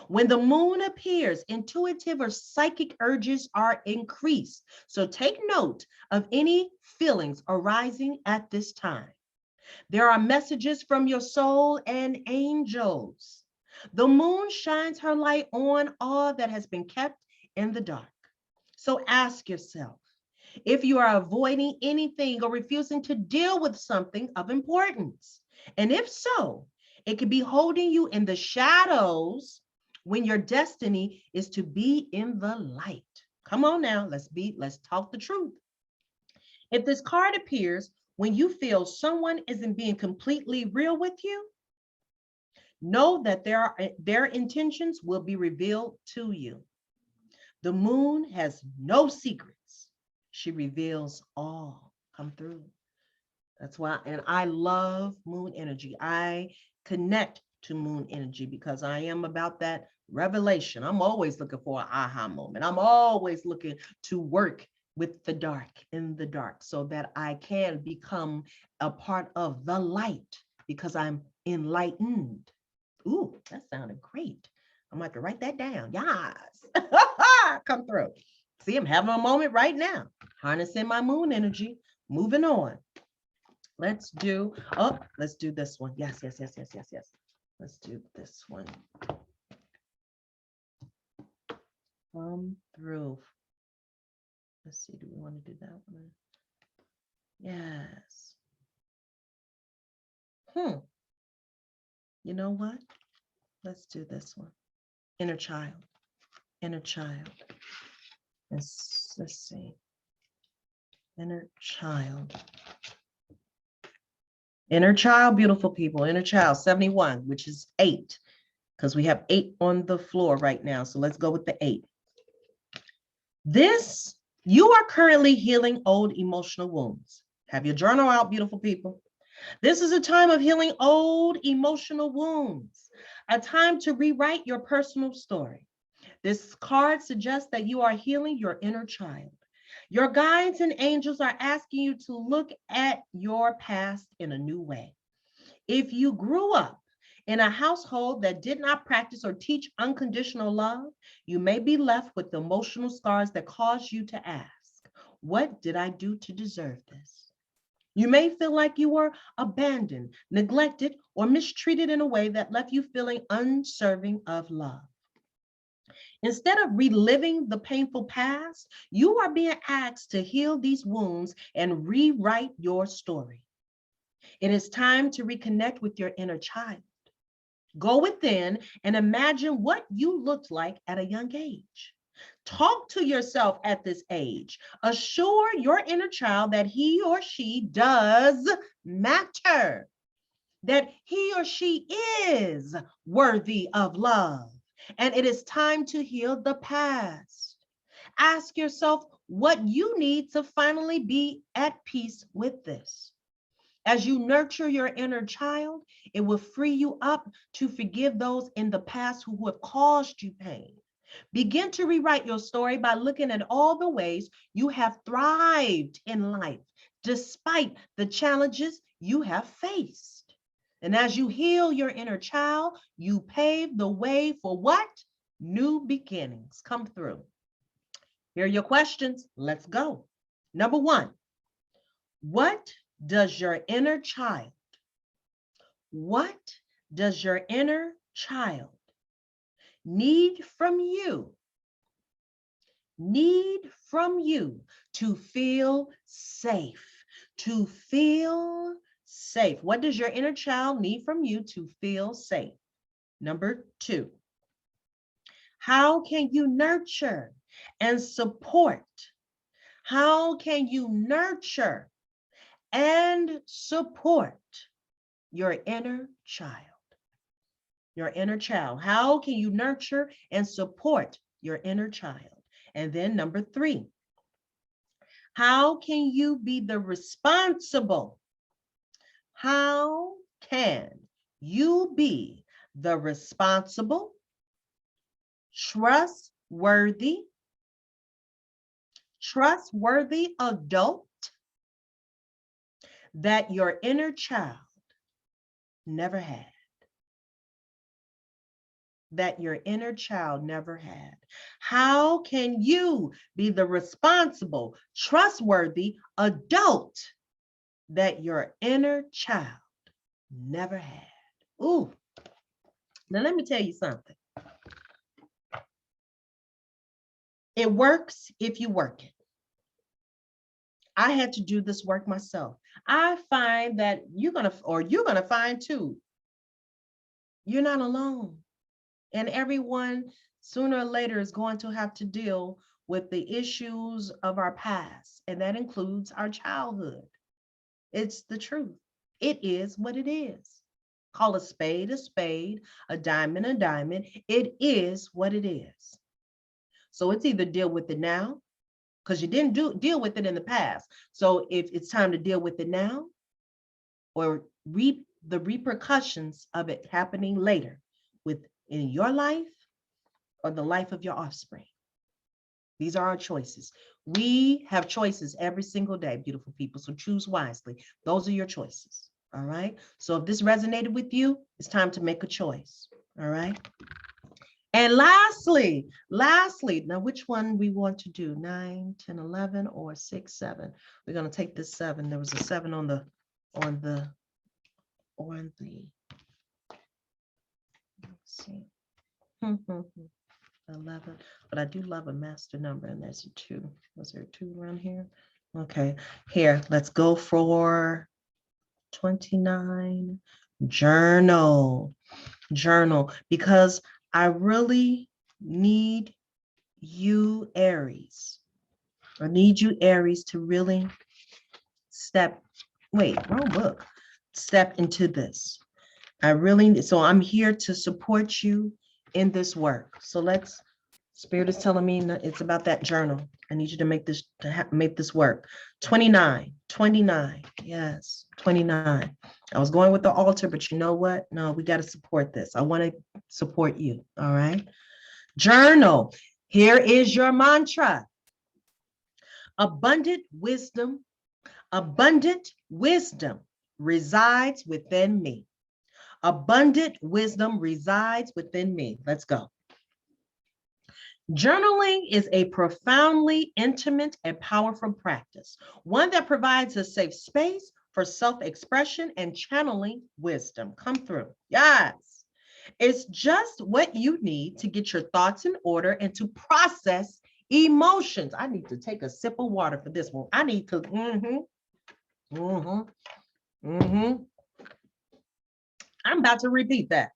When the moon appears, intuitive or psychic urges are increased. So take note of any feelings arising at this time. There are messages from your soul and angels. The moon shines her light on all that has been kept in the dark. So ask yourself, if you are avoiding anything or refusing to deal with something of importance. And if so, it could be holding you in the shadows when your destiny is to be in the light. Come on now, let's talk the truth. If this card appears when you feel someone isn't being completely real with you, know that their intentions will be revealed to you. The moon has no secrets. She reveals all. Come through. That's why, and I love moon energy. I connect to moon energy because I am about that revelation. I'm always looking for an aha moment. I'm always looking to work with the dark, in the dark, so that I can become a part of the light, because I'm enlightened. Ooh, that sounded great. I'm going to have to write that down. Yes. Come through. See, I'm having a moment right now. Harnessing my moon energy. Moving on. Let's do this one. Yes. Let's do this one. Come through. Let's see, do we want to do that one? Yes. You know what? Let's do this one. Inner child. Inner child. Let's see. Inner child. Inner child, beautiful people. Inner child, 71, which is 8, because we have 8 on the floor right now. So let's go with the 8. You are currently healing old emotional wounds. Have your journal out, beautiful people. This is a time of healing old emotional wounds, a time to rewrite your personal story. This card suggests that you are healing your inner child. Your guides and angels are asking you to look at your past in a new way. If you grew up in a household that did not practice or teach unconditional love, you may be left with emotional scars that cause you to ask, what did I do to deserve this? You may feel like you were abandoned, neglected, or mistreated in a way that left you feeling undeserving of love. Instead of reliving the painful past, you are being asked to heal these wounds and rewrite your story. It is time to reconnect with your inner child. Go within and imagine what you looked like at a young age. Talk to yourself at this age. Assure your inner child that he or she does matter, that he or she is worthy of love, and it is time to heal the past. Ask yourself what you need to finally be at peace with this. As you nurture your inner child, it will free you up to forgive those in the past who have caused you pain. Begin to rewrite your story by looking at all the ways you have thrived in life, despite the challenges you have faced. And as you heal your inner child, you pave the way for what? New beginnings. Come through. Here are your questions. Let's go. Number 1, what does your inner child need from you? Need from you to feel safe, to feel safe. What does your inner child need from you to feel safe? Number 2, how can you nurture and support? How can you nurture and support your inner child? Your inner child. How can you nurture and support your inner child? And then number 3, how can you be the responsible? How can you be the responsible, trustworthy adult that your inner child never had? That your inner child never had. How can you be the responsible, trustworthy adult that your inner child never had? Ooh. Now let me tell you something. It works if you work it. I had to do this work myself. I find that you're gonna find too, you're not alone. And everyone sooner or later is going to have to deal with the issues of our past, and that includes our childhood. It's the truth. It is what it is. Call a spade, a diamond, a diamond. It is what it is. So it's either deal with it now, because you didn't deal with it in the past. So if it's time to deal with it now, or reap the repercussions of it happening later in your life or the life of your offspring. These are our choices. We have choices every single day, beautiful people. So choose wisely. Those are your choices. All right. So if this resonated with you, it's time to make a choice. All right. And lastly, now which one we want to do? 9, 10, 11, or 6, 7? We're going to take this 7. There was a 7 on the, let's see. 11, but I do love a master number, and there's a 2. Was there a 2 around here? Okay, here, let's go for 29. Journal, because I really need you, Aries. I need you, Aries, to really wrong book, step into this. So I'm here to support you in this work. So Spirit is telling me it's about that journal. I need you to make this work. 29, yes, 29. I was going with the altar, but you know what? No, we got to support this. I want to support you, all right? Journal, here is your mantra. Abundant wisdom resides within me. Abundant wisdom resides within me. Let's go. Journaling is a profoundly intimate and powerful practice, one that provides a safe space for self-expression and channeling wisdom. Come through. Yes. It's just what you need to get your thoughts in order and to process emotions. I need to take a sip of water for this one. I need to, I'm about to repeat that.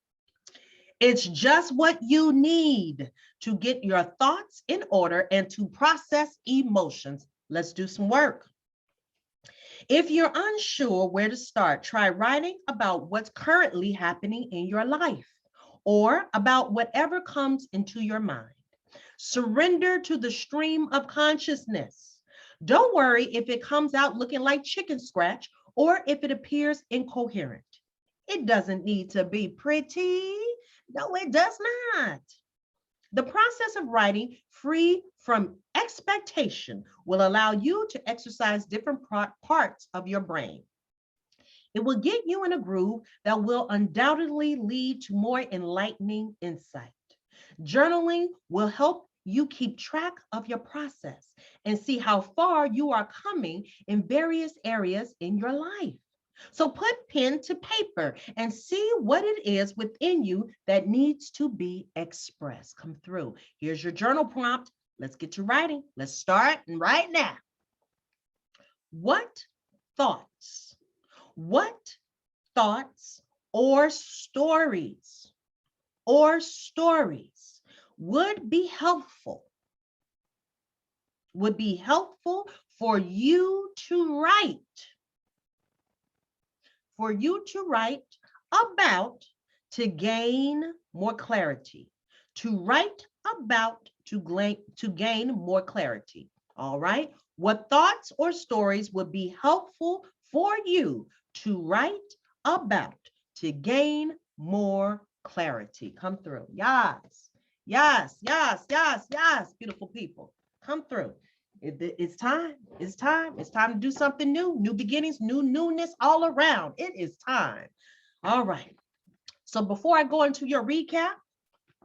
It's just what you need to get your thoughts in order and to process emotions. Let's do some work. If you're unsure where to start, try writing about what's currently happening in your life or about whatever comes into your mind. Surrender to the stream of consciousness. Don't worry if it comes out looking like chicken scratch or if it appears incoherent. It doesn't need to be pretty. No, it does not. The process of writing free from expectation will allow you to exercise different parts of your brain. It will get you in a groove that will undoubtedly lead to more enlightening insight. Journaling will help you keep track of your process and see how far you are coming in various areas in your life. So put pen to paper and see what it is within you that needs to be expressed. Come through. Here's your journal prompt. Let's get to writing. Let's start right now. What thoughts or stories would be helpful for you to write about to gain more clarity, to gain more clarity. All right. What thoughts or stories would be helpful for you to write about to gain more clarity? Come through. Yes, yes, yes, yes, yes, beautiful people. Come through. It's time. It's time. It's time to do something new. New beginnings, new newness all around. It is time. All right. So before I go into your recap,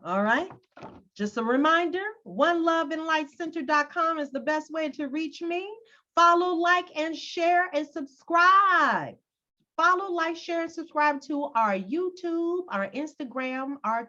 all right, just a reminder, oneloveenlightcenter.com is the best way to reach me. Follow, like, and share and subscribe. Follow, like, share, and subscribe to our YouTube, our Instagram, our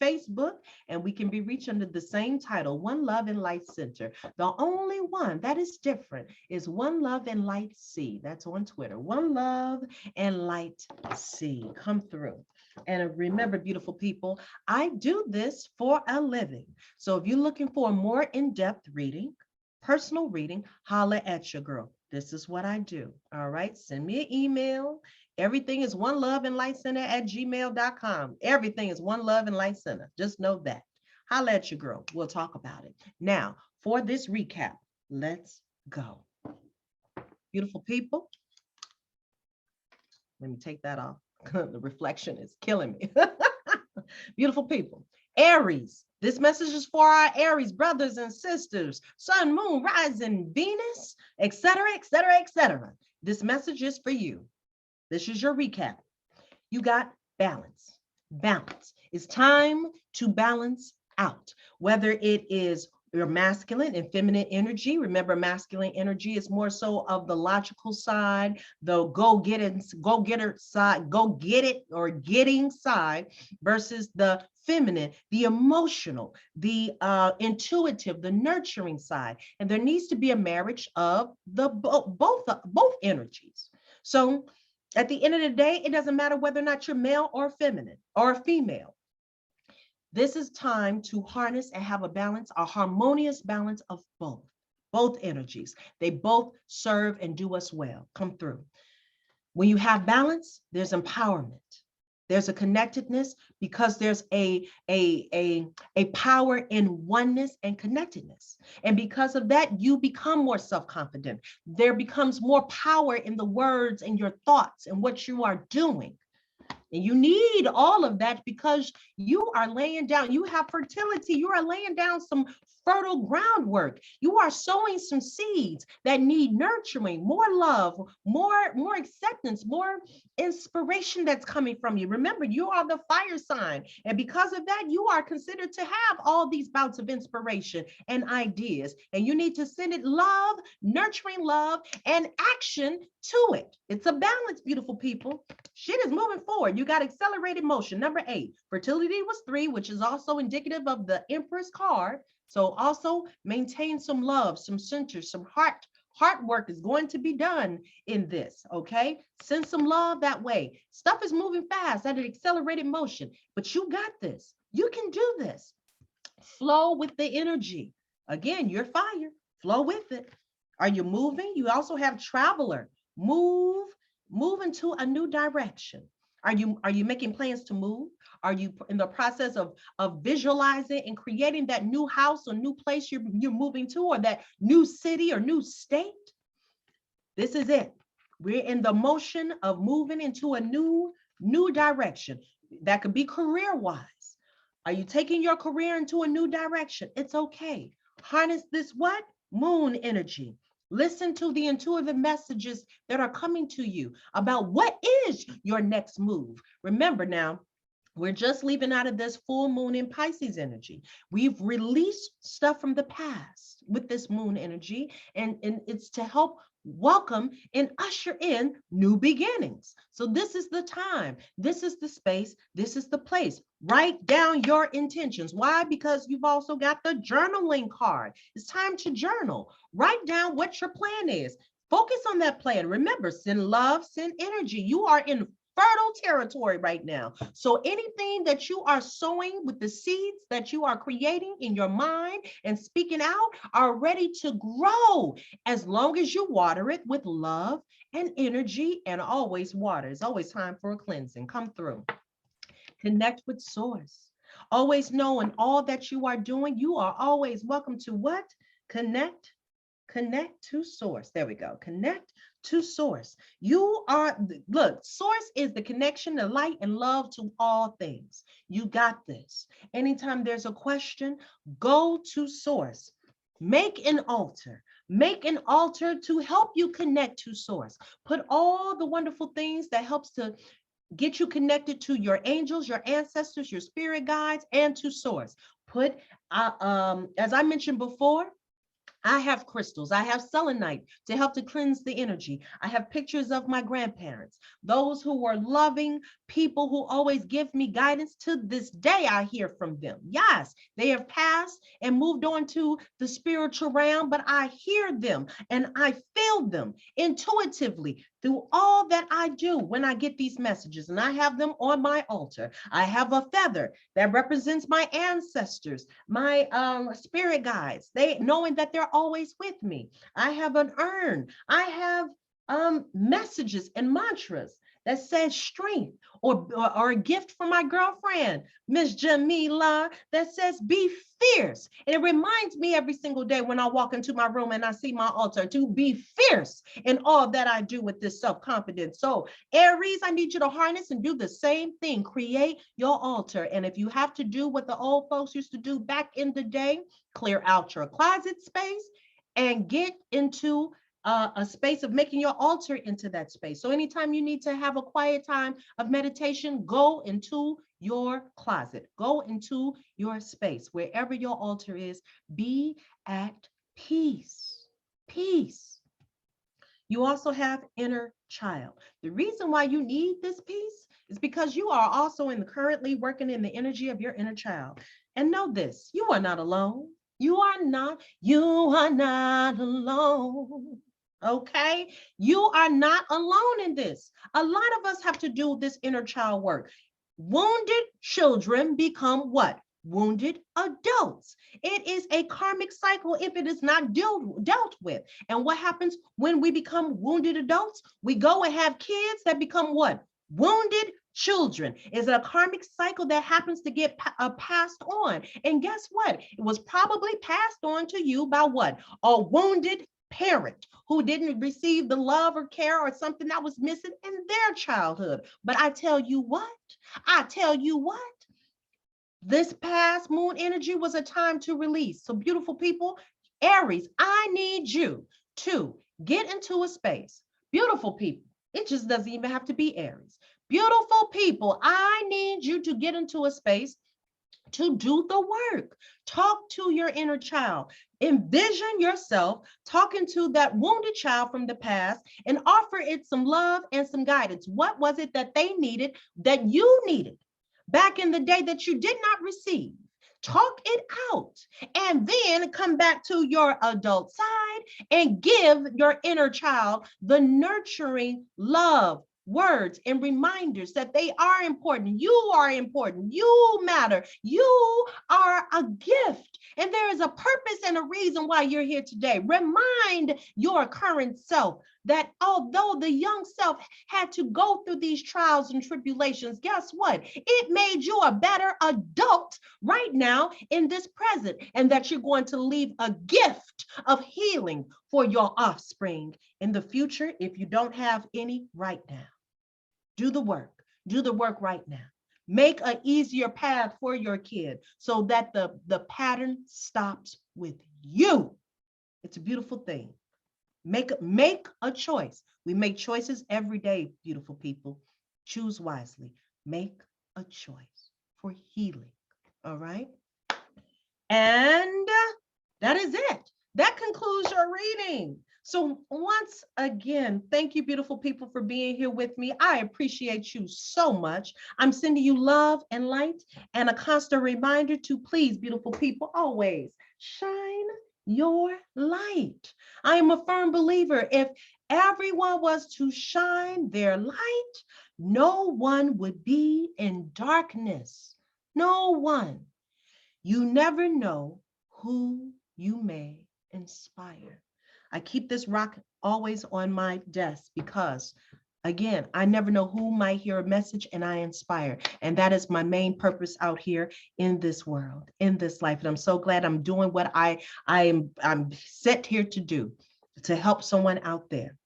Facebook, and we can be reached under the same title, One Love and Light Center. The only one that is different is One Love and Light C. That's on Twitter. One Love and Light C. Come through. And remember, beautiful people, I do this for a living. So if you're looking for a more in-depth reading, personal reading, holla at your girl. This is what I do. All right. Send me an email. Everything is oneloveandlightcenter@gmail.com. Everything is One Love and Light Center. Just know that. Holla at your girl. We'll talk about it. Now, for this recap, let's go. Beautiful people. Let me take that off. The reflection is killing me. Beautiful people. Aries. This message is for our Aries brothers and sisters, sun, moon, rising, Venus, etc., etc., etc. This message is for you. This is your recap. You got balance. Balance. It's time to balance out, whether it is your masculine and feminine energy. Remember, masculine energy is more so of the logical side, the go get it, go getter side, go get it or getting side, versus the feminine, the emotional, the intuitive, the nurturing side. And there needs to be a marriage of the both energies. So at the end of the day, it doesn't matter whether or not you're male or feminine or female. This is time to harness and have a balance, a harmonious balance of both energies. They both serve and do us well. Come through. When you have balance, there's empowerment. There's a connectedness because there's a power in oneness and connectedness. And because of that, you become more self-confident. There becomes more power in the words and your thoughts and what you are doing. And you need all of that because you are laying down, you have fertility, you are laying down some fertile groundwork. You are sowing some seeds that need nurturing, more love, more acceptance, more inspiration that's coming from you. Remember, you are the fire sign. And because of that, you are considered to have all these bouts of inspiration and ideas. And you need to send it love, nurturing love, and action to it. It's a balance, beautiful people. Shit is moving forward. You got accelerated motion. Number 8, fertility was 3, which is also indicative of the Empress card. So also maintain some love, some center, some heart work is going to be done in this, okay? Send some love that way. Stuff is moving fast at an accelerated motion, but you got this. You can do this. Flow with the energy. Again, you're fire. Flow with it. Are you moving? You also have traveler. Move into a new direction. Are you making plans to move? Are you in the process of visualizing and creating that new house or new place you're moving to, or that new city or new state? This is it. We're in the motion of moving into a new direction. That could be career-wise. Are you taking your career into a new direction? It's okay. Harness this what? Moon energy. Listen to the intuitive messages that are coming to you about what is your next move. Remember now, we're just leaving out of this full moon in Pisces energy. We've released stuff from the past with this moon energy, and it's to help welcome and usher in new beginnings. So this is the time, this is the space, this is the place. Write down your intentions. Why? Because you've also got the journaling card. It's time to journal. Write down what your plan is. Focus on that plan. Remember, send love, send energy. You are in fertile territory right now. So anything that you are sowing with the seeds that you are creating in your mind and speaking out are ready to grow as long as you water it with love and energy, and always water. It's always time for a cleansing. Come through. Connect with source. Always knowing all that you are doing, you are always welcome to what? Connect to source. There we go. Connect to source. You are, look, source is the connection to light and love to all things. You got this. Anytime there's a question, go to source. Make an altar. Make an altar to help you connect to source. Put all the wonderful things that helps to get you connected to your angels, your ancestors, your spirit guides, and to source. Put, as I mentioned before, I have crystals. I have selenite to help to cleanse the energy. I have pictures of my grandparents, those who were loving people who always give me guidance. To this day, I hear from them. Yes, they have passed and moved on to the spiritual realm, but I hear them and I feel them intuitively through all that I do when I get these messages, and I have them on my altar. I have a feather that represents my ancestors, my spirit guides, they knowing that they're always with me. I have an urn. I have messages and mantras that says strength, or a gift from my girlfriend, Miss Jamila, that says be fierce. And it reminds me every single day when I walk into my room and I see my altar to be fierce in all that I do with this self-confidence. So Aries, I need you to harness and do the same thing. Create your altar. And if you have to do what the old folks used to do back in the day, clear out your closet space and get into a space of making your altar into that space. So anytime you need to have a quiet time of meditation, go into your closet, go into your space, wherever your altar is, be at peace. Peace. You also have inner child. The reason why you need this peace is because you are also currently working in the energy of your inner child. And know this, you are not alone. You are not alone. Okay? You are not alone in this. A lot of us have to do this inner child work. Wounded children become what? Wounded adults. It is a karmic cycle if it is not dealt with. And what happens when we become wounded adults? We go and have kids that become what? Wounded children. Is a karmic cycle that happens to get passed on. And guess what? It was probably passed on to you by what? A wounded parent who didn't receive the love or care or something that was missing in their childhood. But I tell you what, this past moon energy was a time to release. So beautiful people, Aries, I need you to get into a space. Beautiful people, it just doesn't even have to be Aries. Beautiful people, I need you to get into a space to do the work. Talk to your inner child. Envision yourself talking to that wounded child from the past and offer it some love and some guidance. What was it that they needed, that you needed back in the day that you did not receive? Talk it out and then come back to your adult side and give your inner child the nurturing love, words, and reminders that they are important. You are important. You matter. You are a gift. And there is a purpose and a reason why you're here today. Remind your current self that although the young self had to go through these trials and tribulations, guess what? It made you a better adult right now in this present, and that you're going to leave a gift of healing for your offspring in the future if you don't have any right now. Do the work. Do the work right now. Make an easier path for your kid so that the pattern stops with you. It's a beautiful thing. Make a choice. We make choices every day, beautiful people. Choose wisely. Make a choice for healing. All right. And that is it. That concludes your reading. So once again, thank you, beautiful people, for being here with me. I appreciate you so much. I'm sending you love and light and a constant reminder to please, beautiful people, always shine your light. I am a firm believer if everyone was to shine their light, no one would be in darkness. No one. You never know who you may inspire. I keep this rock always on my desk because, again, I never know who might hear a message and I inspire. And that is my main purpose out here in this world, in this life. And I'm so glad I'm doing what I'm set here to do, to help someone out there.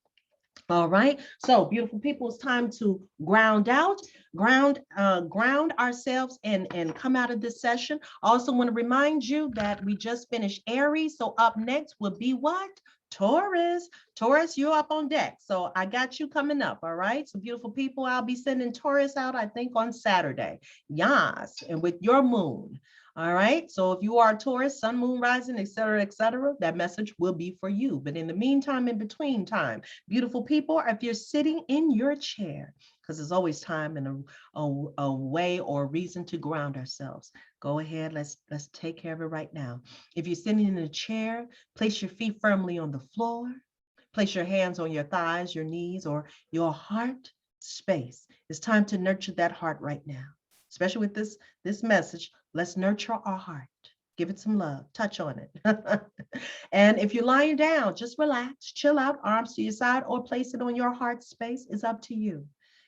All right. So beautiful people, it's time to ground out, ground ourselves and come out of this session. I also want to remind you that we just finished Aries. So up next will be what? Taurus. Taurus, you're up on deck. So I got you coming up. All right. So beautiful people, I'll be sending Taurus out, I think, on Saturday. Yes. And with your moon. All right. So if you are Taurus, sun, moon, rising, etc., that message will be for you. But in the meantime, in between time, beautiful people, if you're sitting in your chair, because there's always time and a way or reason to ground ourselves. Go ahead. Let's take care of it right now. If you're sitting in a chair, place your feet firmly on the floor. Place your hands on your thighs, your knees, or your heart space. It's time to nurture that heart right now. Especially with this message, let's nurture our heart. Give it some love, touch on it. And if you're lying down, just relax, chill out, arms to your side, or place it on your heart space. It's up to you.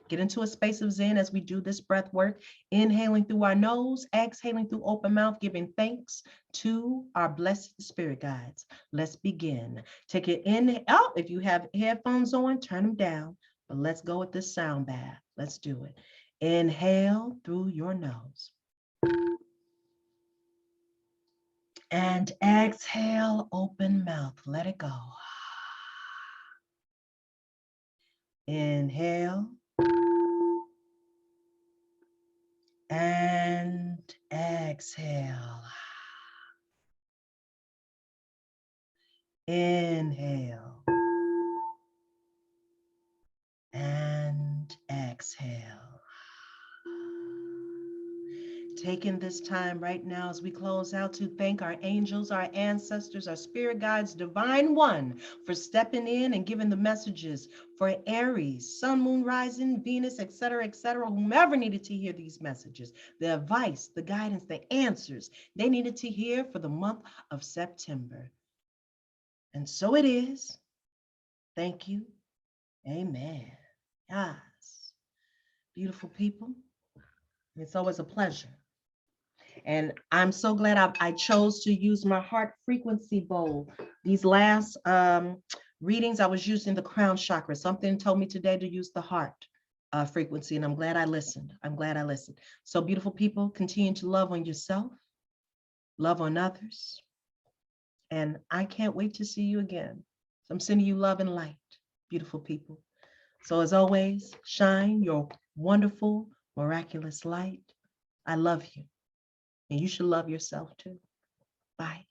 Get into a space of Zen as we do this breath work, inhaling through our nose, exhaling through open mouth, giving thanks to our blessed spirit guides. Let's begin. Take it in. Oh, if you have headphones on, turn them down. But let's go with this sound bath. Let's do it. Inhale through your nose. And exhale, open mouth. Let it go. Inhale. And exhale. Inhale. And exhale. Taking this time right now as we close out to thank our angels, our ancestors, our spirit guides, divine one, for stepping in and giving the messages for Aries, sun, moon, rising, Venus, etc., whomever needed to hear these messages, the advice, the guidance, the answers they needed to hear for the month of September. And so it is. Thank you. Amen. Yes. Beautiful people. It's always a pleasure. And I'm so glad I chose to use my heart frequency bowl. These last readings, I was using the crown chakra. Something told me today to use the heart frequency, and I'm glad I listened. I'm glad I listened. So beautiful people, continue to love on yourself, love on others. And I can't wait to see you again. So I'm sending you love and light, beautiful people. So as always, shine your wonderful, miraculous light. I love you. And you should love yourself too. Bye.